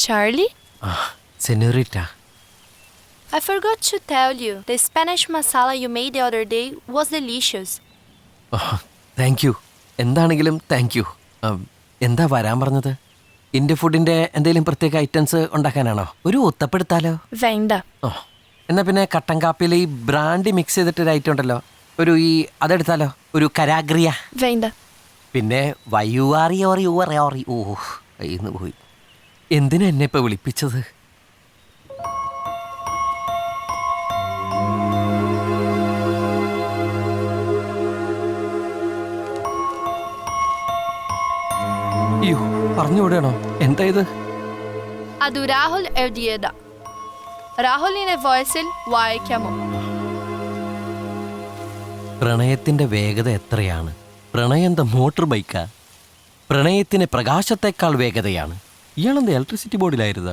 Charlie? Senorita. I forgot to tell you, the Spanish masala you made the other day was delicious. Thank you. എന്താണെങ്കിലും thank you. എന്താ വരാൻ പറഞ്ഞത്? India ഫുഡിൻ്റെ എന്തെങ്കിലും പ്രത്യേക items ഉണ്ടാക്കാനാണോ? ഒരു ഒത്തപ്പെടുത്താലോ? വേണ്ട. എന്നാൽ പിന്നെ കട്ടൻ കാപ്പിയിൽ ഈ ബ്രാൻഡി മിക്സ് ചെയ്തിട്ടൊരു ഐറ്റം ഉണ്ടല്ലോ, ഒരു അതെടുത്താലോ? ഒരു കരാഗ്രിയ. വേണ്ട. പിന്നെ വയ്യുവാറി കയ്യിന്ന് പോയി. എന്തിനാ എന്നെ ഇപ്പോൾ വിളിപ്പിച്ചത്? അയ്യോ, പറഞ്ഞു വിടണോ? എന്താ ഇത്? അത് രാഹുൽ എഴുതിയതാ. രാഹുലിന്റെ വോയിസിൽ വായിക്കാമോ? പ്രണയത്തിന്റെ വേഗത എത്രയാണ്? പ്രണയം എന്താ മോട്ടോർ ബൈക്കാ? പ്രണയത്തിന് പ്രകാശത്തെക്കാൾ വേഗതയാണ്. ഇയാളെന്താ ഇലക്ട്രിസിറ്റി ബോർഡിലായിരുന്നാ?